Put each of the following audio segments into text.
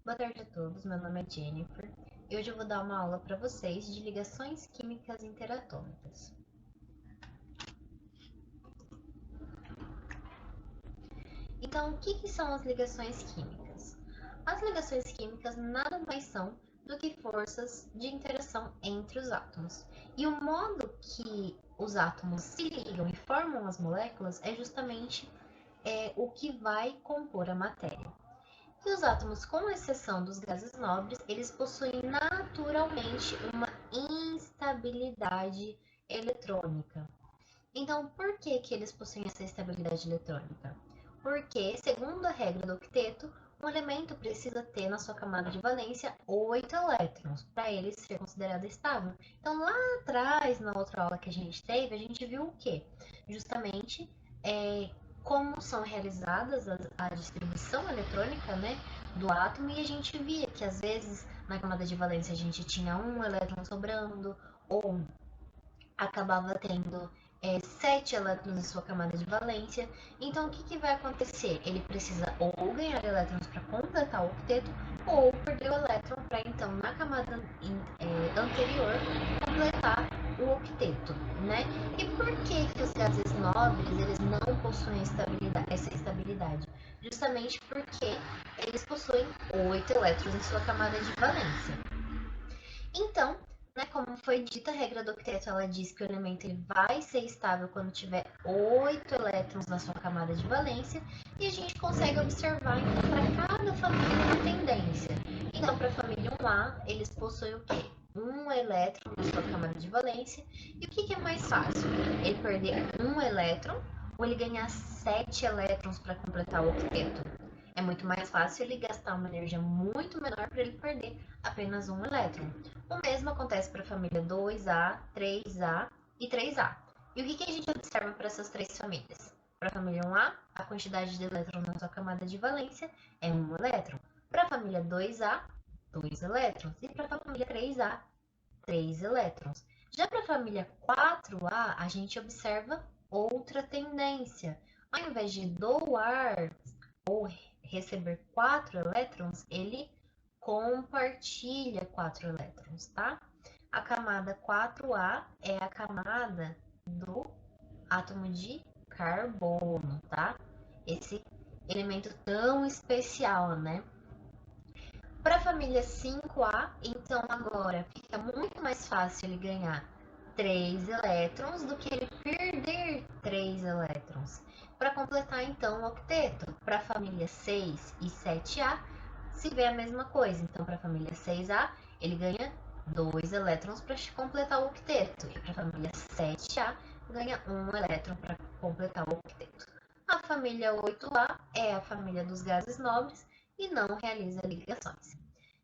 Boa tarde a todos, meu nome é Jennifer e hoje eu vou dar uma aula para vocês de ligações químicas interatômicas. Então, o que são as ligações químicas? As ligações químicas nada mais são do que forças de interação entre os átomos. E o modo que os átomos se ligam e formam as moléculas é justamente o que vai compor a matéria. E os átomos, com exceção dos gases nobres, eles possuem naturalmente uma instabilidade eletrônica. Então, por que eles possuem essa estabilidade eletrônica? Porque, segundo a regra do octeto, um elemento precisa ter na sua camada de valência 8 elétrons para ele ser considerado estável. Então, lá atrás, na outra aula que a gente teve, a gente viu o quê? Justamente como são realizadas a distribuição eletrônica, né, do átomo, e a gente via que às vezes na camada de valência a gente tinha um elétron sobrando, ou acabava tendo 7 elétrons em sua camada de valência. Então, o que vai acontecer? Ele precisa ou ganhar elétrons para completar o octeto, ou perder o elétron para, então, na camada anterior, completar o octeto, né? E por que os gases nobres eles não possuem essa estabilidade? Justamente porque eles possuem 8 elétrons em sua camada de valência. Então, né, como foi dita, a regra do octeto, ela diz que o elemento ele vai ser estável quando tiver 8 elétrons na sua camada de valência, e a gente consegue observar, então, para cada família uma tendência. Então, para a família 1A, eles possuem o quê? Um elétron na sua camada de valência. E o que é mais fácil? Ele perder um elétron ou ele ganhar 7 elétrons para completar o octeto? É muito mais fácil ele gastar uma energia muito menor para ele perder apenas um elétron. O mesmo acontece para a família 2A, 3A e 3A. E o que a gente observa para essas três famílias? Para a família 1A, a quantidade de elétrons na sua camada de valência é 1 elétron. Para a família 2A, 2 elétrons. E para a família 3A, 3 elétrons. Já para a família 4A, a gente observa outra tendência. Ao invés de doar ou receber 4 elétrons, ele compartilha 4 elétrons, tá? A camada 4A é a camada do átomo de carbono, tá? Esse elemento tão especial, né? Para a família 5A, então agora fica muito mais fácil ele ganhar 3 elétrons do que ele perder 3 elétrons. Para completar então o octeto, para a família 6 e 7A, se vê a mesma coisa. Então, para a família 6A, ele ganha 2 elétrons para completar o octeto. E para a família 7A, ganha 1 elétron para completar o octeto. A família 8A é a família dos gases nobres e não realiza ligações.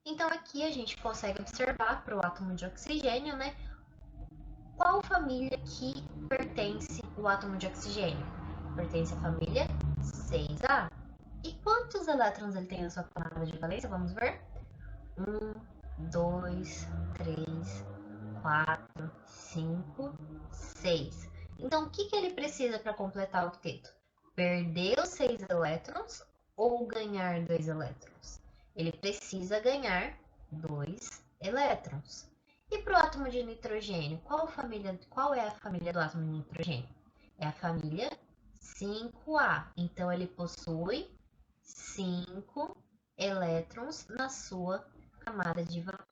Então, aqui a gente consegue observar para o átomo de oxigênio, né? Qual família que pertence o átomo de oxigênio? Pertence à família 6A. E quantos elétrons ele tem na sua camada de valência? Vamos ver? 2, 3, 4, 5, 6. Então, o que ele precisa para completar o octeto? Perder os 6 elétrons ou ganhar 2 elétrons? Ele precisa ganhar 2 elétrons. E para o átomo de nitrogênio, qual é a família do átomo de nitrogênio? É a família 5A. Então, ele possui 5 elétrons na sua camada de valência.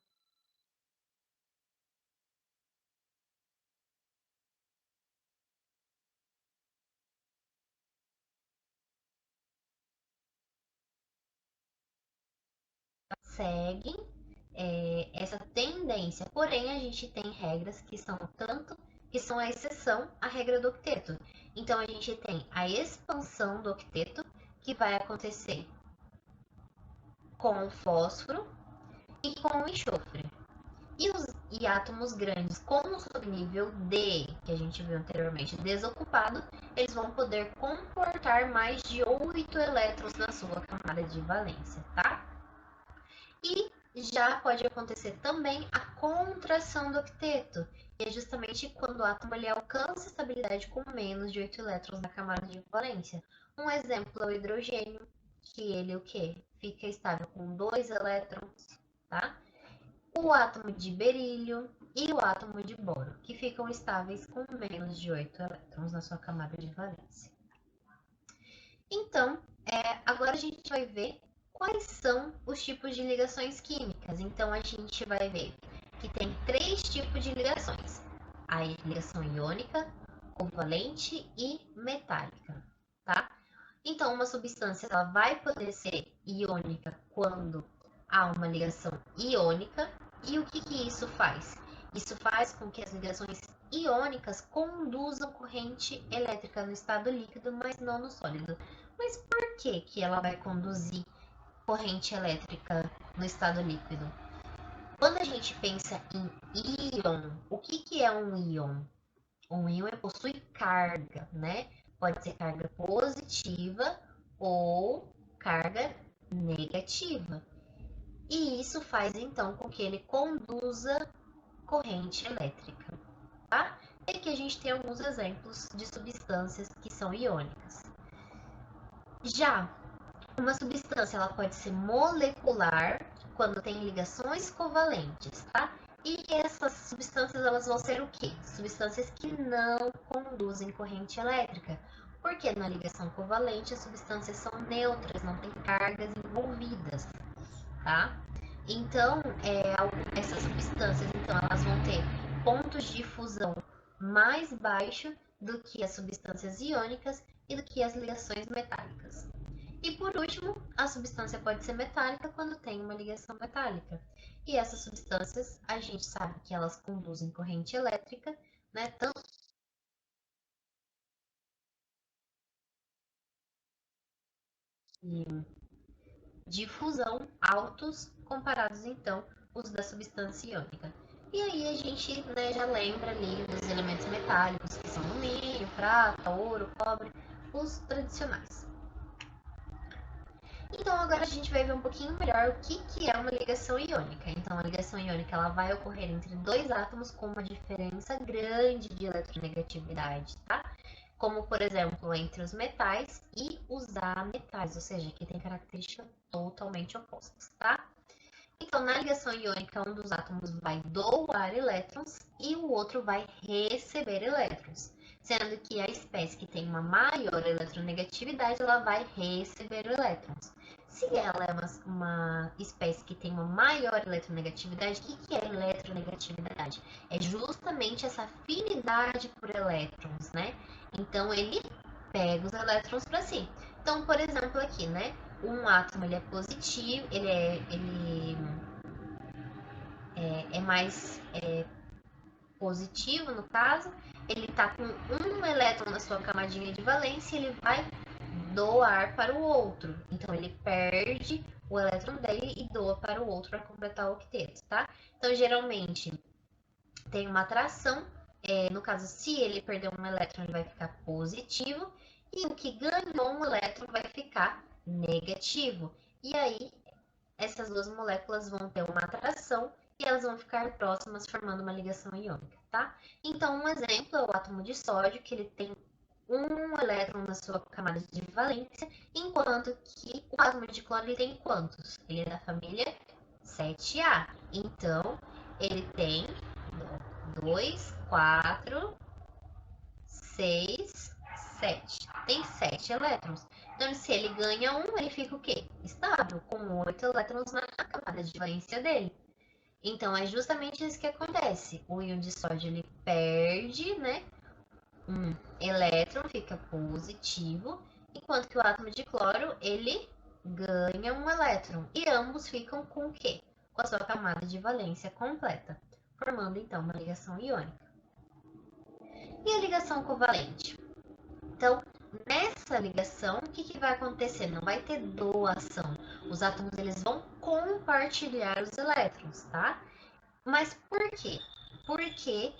Seguem essa tendência, porém a gente tem regras que são a exceção à regra do octeto. Então a gente tem a expansão do octeto que vai acontecer com o fósforo e com o enxofre. E átomos grandes com o subnível D, que a gente viu anteriormente, desocupado, eles vão poder comportar mais de 8 elétrons na sua camada de valência, tá? E já pode acontecer também a contração do octeto, que é justamente quando o átomo ele alcança estabilidade com menos de 8 elétrons na camada de valência. Um exemplo é o hidrogênio, que ele o quê? Fica estável com 2 elétrons, tá? O átomo de berílio e o átomo de boro, que ficam estáveis com menos de 8 elétrons na sua camada de valência. Então, agora a gente vai ver quais são os tipos de ligações químicas. Então, a gente vai ver que tem 3 tipos de ligações: a ligação iônica, covalente e metálica, tá? Então, uma substância ela vai poder ser iônica quando há uma ligação iônica. E o que isso faz? Isso faz com que as ligações iônicas conduzam corrente elétrica no estado líquido, mas não no sólido. Mas por que ela vai conduzir corrente elétrica no estado líquido? Quando a gente pensa em íon, o que é um íon? Um íon possui carga, né? Pode ser carga positiva ou carga negativa. E isso faz então com que ele conduza corrente elétrica, tá? E aqui a gente tem alguns exemplos de substâncias que são iônicas. Já uma substância ela pode ser molecular quando tem ligações covalentes, tá? E essas substâncias elas vão ser o quê? Substâncias que não conduzem corrente elétrica, porque na ligação covalente as substâncias são neutras, não tem cargas envolvidas, tá? Então, essas substâncias, então, elas vão ter pontos de fusão mais baixo do que as substâncias iônicas e do que as ligações metálicas. E por último, a substância pode ser metálica quando tem uma ligação metálica. E essas substâncias, a gente sabe que elas conduzem corrente elétrica, né? Tanto de fusão altos comparados, então, os da substância iônica. E aí a gente, né, já lembra ali dos elementos metálicos, que são alumínio, prata, ouro, cobre, os tradicionais. Então agora a gente vai ver um pouquinho melhor o que é uma ligação iônica. Então a ligação iônica ela vai ocorrer entre dois átomos com uma diferença grande de eletronegatividade, tá? Como por exemplo entre os metais e os ametais, ou seja, que tem características totalmente opostas, tá? Então na ligação iônica um dos átomos vai doar elétrons e o outro vai receber elétrons. Sendo que a espécie que tem uma maior eletronegatividade, ela vai receber elétrons. Se ela é uma espécie que tem uma maior eletronegatividade, o que é eletronegatividade? É justamente essa afinidade por elétrons, né? Então, ele pega os elétrons para si. Então, por exemplo, aqui, né? Um átomo ele é positivo, ele é mais positivo, no caso, ele está com um elétron na sua camadinha de valência, ele vai doar para o outro. Então, ele perde o elétron dele e doa para o outro para completar o octeto, tá? Então, geralmente, tem uma atração. No caso, se ele perder um elétron, ele vai ficar positivo. E o que ganhou um elétron vai ficar negativo. E aí, essas duas moléculas vão ter uma atração e elas vão ficar próximas, formando uma ligação iônica, tá? Então, um exemplo é o átomo de sódio, que ele tem um elétron na sua camada de valência, enquanto que o átomo de cloro ele tem quantos? Ele é da família 7A. Então, ele tem 2, 4, 6, 7. Tem 7 elétrons. Então, se ele ganha um, ele fica o quê? Estável, com 8 elétrons na camada de valência dele. Então, é justamente isso que acontece. O íon de sódio, ele perde, né? Um elétron, fica positivo, enquanto que o átomo de cloro, ele ganha um elétron. E ambos ficam com o quê? Com a sua camada de valência completa, formando, então, uma ligação iônica. E a ligação covalente? Então, nessa ligação, o que vai acontecer? Não vai ter doação. Os átomos eles vão compartilhar os elétrons, tá? Mas por quê? Porque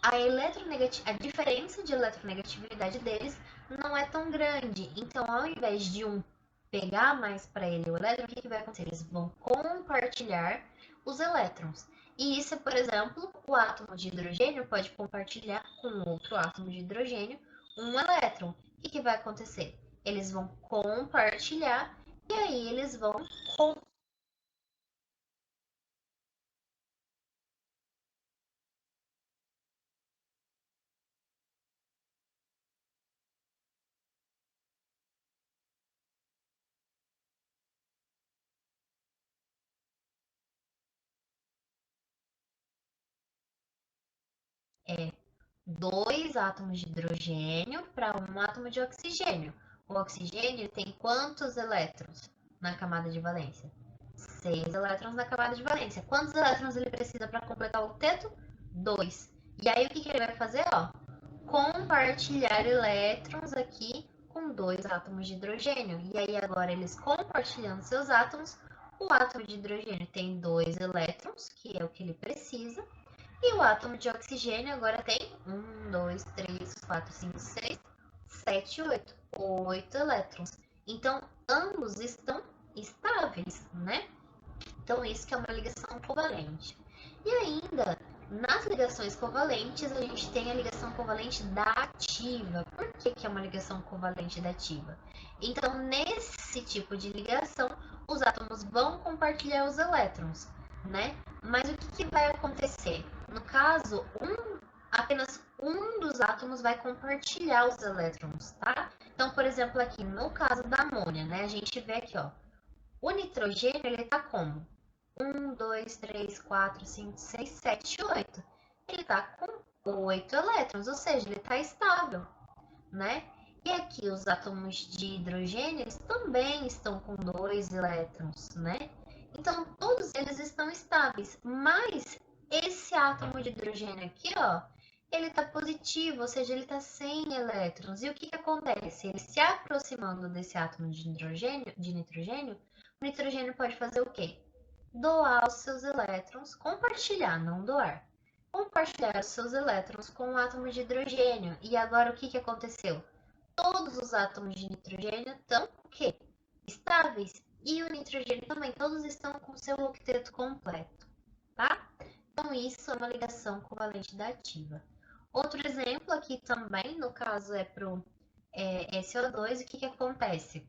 a diferença de eletronegatividade deles não é tão grande. Então, ao invés de um pegar mais para ele o elétron, o que vai acontecer? Eles vão compartilhar os elétrons. E isso, por exemplo, o átomo de hidrogênio pode compartilhar com outro átomo de hidrogênio um elétron. O que vai acontecer? Eles vão compartilhar E aí eles vão dois átomos de hidrogênio para um átomo de oxigênio. O oxigênio tem quantos elétrons na camada de valência? 6 elétrons na camada de valência. Quantos elétrons ele precisa para completar o octeto? 2. E aí o que ele vai fazer? Ó, compartilhar elétrons aqui com dois átomos de hidrogênio. E aí agora eles compartilhando seus átomos, o átomo de hidrogênio tem 2 elétrons, que é o que ele precisa, e o átomo de oxigênio agora tem 1, 2, 3, 4, 5, 6, 7, 8. 8 elétrons. Então, ambos estão estáveis, né? Então, isso que é uma ligação covalente. E ainda, nas ligações covalentes, a gente tem a ligação covalente dativa. Por que é uma ligação covalente dativa? Então, nesse tipo de ligação, os átomos vão compartilhar os elétrons, né? Mas o que vai acontecer? No caso, apenas um dos átomos vai compartilhar os elétrons, tá? Então, por exemplo, aqui no caso da amônia, né? A gente vê aqui, ó, o nitrogênio, ele tá como? 1, 2, 3, 4, 5, 6, 7, 8. Ele está com 8 elétrons, ou seja, ele está estável, né? E aqui os átomos de hidrogênio eles também estão com 2 elétrons, né? Então, todos eles estão estáveis, mas esse átomo de hidrogênio aqui, ó, ele está positivo, ou seja, ele está sem elétrons. E o que acontece? Ele se aproximando desse átomo de hidrogênio, de nitrogênio, o nitrogênio pode fazer o quê? Doar os seus elétrons, compartilhar, não doar. Compartilhar os seus elétrons com o átomo de hidrogênio. E agora o que aconteceu? Todos os átomos de nitrogênio estão o quê? Estáveis. E o nitrogênio também, todos estão com seu octeto completo, tá? Então isso é uma ligação covalente dativa. Outro exemplo aqui também, no caso é para o SO2, o que acontece?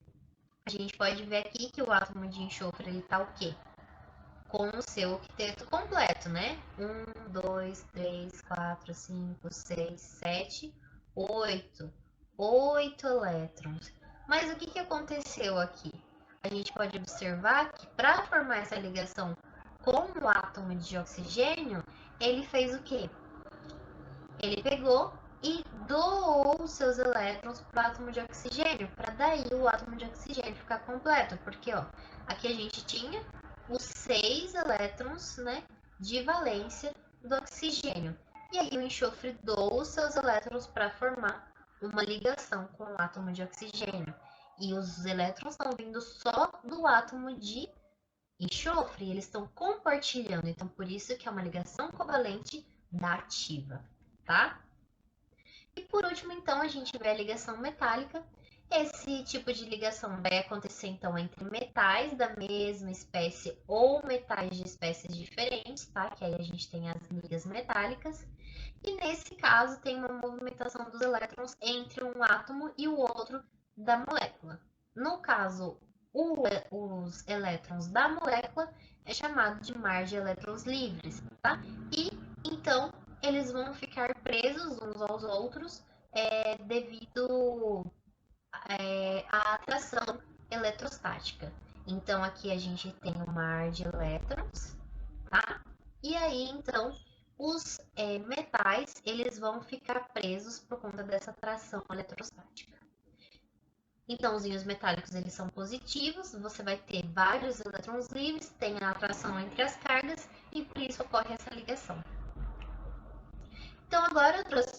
A gente pode ver aqui que o átomo de enxofre ele está o quê? Com o seu octeto completo, né? 1, 2, 3, 4, 5, 6, 7, 8. 8 elétrons. Mas o que aconteceu aqui? A gente pode observar que para formar essa ligação com o átomo de oxigênio, ele fez o quê? Ele pegou e doou os seus elétrons para o átomo de oxigênio, para daí o átomo de oxigênio ficar completo, porque ó, aqui a gente tinha os 6 elétrons, né, de valência do oxigênio. E aí o enxofre doou os seus elétrons para formar uma ligação com o átomo de oxigênio. E os elétrons estão vindo só do átomo de enxofre, eles estão compartilhando. Então, por isso que é uma ligação covalente dativa, tá? E por último, então, a gente vê a ligação metálica. Esse tipo de ligação vai acontecer, então, entre metais da mesma espécie ou metais de espécies diferentes, tá? Que aí a gente tem as ligas metálicas. E nesse caso, tem uma movimentação dos elétrons entre um átomo e o outro da molécula. No caso, os elétrons da molécula é chamado de mar de elétrons livres, tá? E então eles vão ficar presos uns aos outros devido à atração eletrostática. Então aqui a gente tem o mar de elétrons, tá? E aí então os metais eles vão ficar presos por conta dessa atração eletrostática. Então, os íons metálicos eles são positivos, você vai ter vários elétrons livres, tem a atração entre as cargas e por isso ocorre essa ligação. Então, agora eu trouxe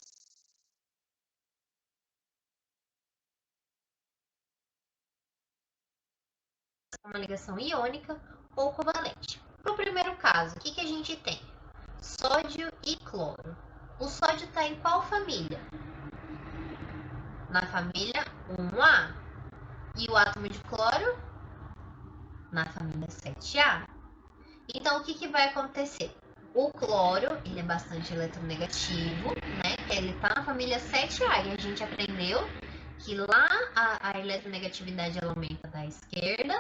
uma ligação iônica ou covalente. Para o primeiro caso, o que a gente tem? Sódio e cloro. O sódio está em qual família? Na família 1A. E o átomo de cloro? Na família 7A. Então, o que vai acontecer? O cloro, ele é bastante eletronegativo, né? Ele tá na família 7A e a gente aprendeu que lá a eletronegatividade ela aumenta da esquerda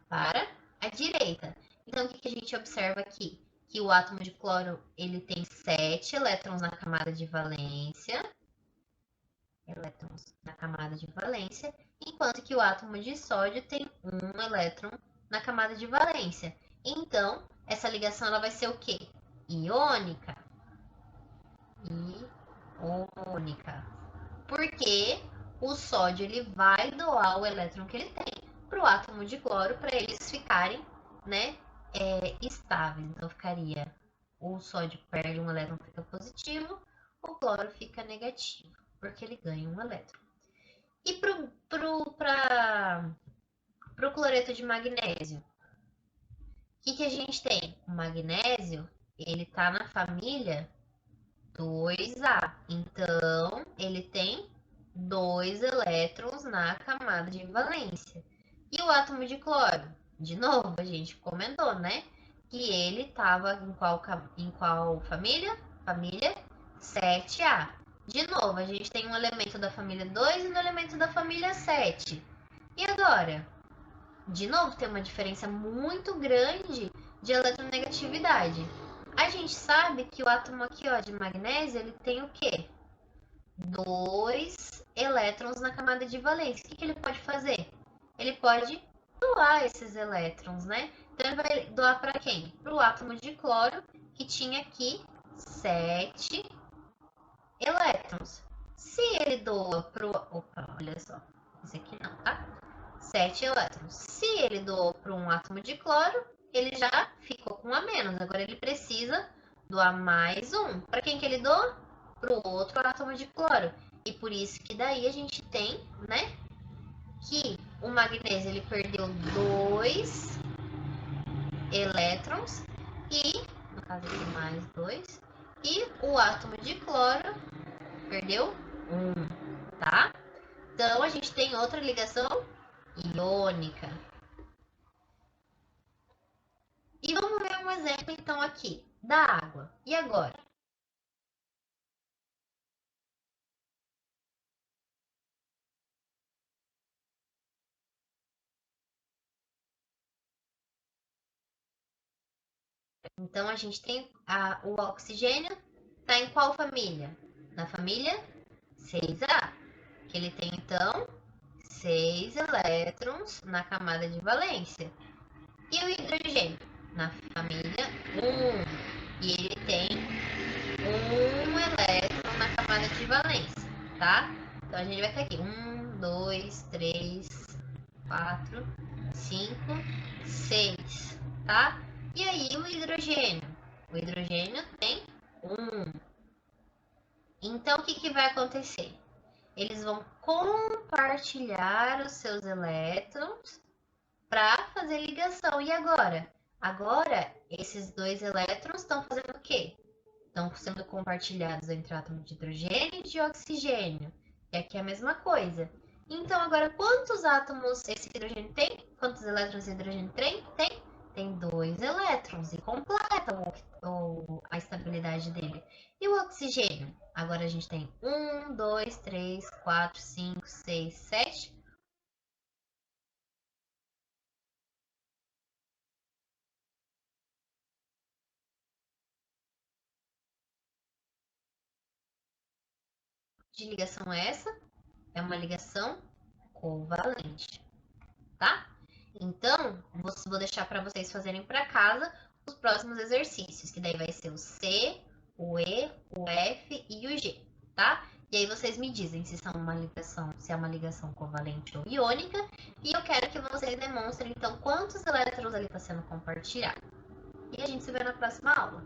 para a direita. Então, o que a gente observa aqui? Que o átomo de cloro ele tem 7 elétrons na camada de valência, enquanto que o átomo de sódio tem 1 elétron na camada de valência. Então, essa ligação ela vai ser o quê? Iônica. Porque o sódio ele vai doar o elétron que ele tem para o átomo de cloro para eles ficarem, né, estáveis. Então, ficaria o sódio perde um elétron, fica positivo, o cloro fica negativo, porque ele ganha um elétron. E para o cloreto de magnésio, o que a gente tem? O magnésio, ele está na família 2A. Então, ele tem 2 elétrons na camada de valência. E o átomo de cloro? De novo, a gente comentou, né? Que ele estava em qual família? Família 7A. De novo, a gente tem um elemento da família 2 e um elemento da família 7. E agora? De novo, tem uma diferença muito grande de eletronegatividade. A gente sabe que o átomo aqui, ó, de magnésio, ele tem o quê? 2 elétrons na camada de valência. O que ele pode fazer? Ele pode doar esses elétrons, né? Então, ele vai doar para quem? Para o átomo de cloro, que tinha aqui 7 elétrons. Se ele doa para o... Opa, olha só. Esse aqui não, tá? 7 elétrons. Se ele doou para um átomo de cloro, ele já ficou com um a menos. Agora ele precisa doar mais um. Para quem que ele doa? Para o outro átomo de cloro. E por isso que daí a gente tem, né, que o magnésio ele perdeu 2 elétrons e, no caso aqui, mais 2. E o átomo de cloro perdeu 1, tá? Então a gente tem outra ligação iônica. E vamos ver um exemplo, então, aqui, da água. E agora? Então, a gente tem o oxigênio, está em qual família? Na família 6A, que ele tem, então, 6 elétrons na camada de valência. E o hidrogênio? Na família 1, e ele tem 1 elétron na camada de valência, tá? Então, a gente vai ter aqui 1, 2, 3, 4, 5, 6, tá? E aí o hidrogênio? O hidrogênio tem 1. Então, o que vai acontecer? Eles vão compartilhar os seus elétrons para fazer ligação. E agora? Agora, esses 2 elétrons estão fazendo o quê? Estão sendo compartilhados entre átomos de hidrogênio e de oxigênio. E aqui é a mesma coisa. Então, agora, quantos átomos esse hidrogênio tem? Quantos elétrons esse hidrogênio tem? Tem 2 elétrons e completa a estabilidade dele. E o oxigênio? Agora a gente tem 1, 2, 3, 4, 5, 6, 7. De ligação é essa? É uma ligação covalente, tá? Então, vou deixar para vocês fazerem para casa os próximos exercícios, que daí vai ser o C, o E, o F e o G, tá? E aí vocês me dizem se são uma ligação, se é uma ligação covalente ou iônica, e eu quero que vocês demonstrem então quantos elétrons ali está sendo compartilhado. E a gente se vê na próxima aula.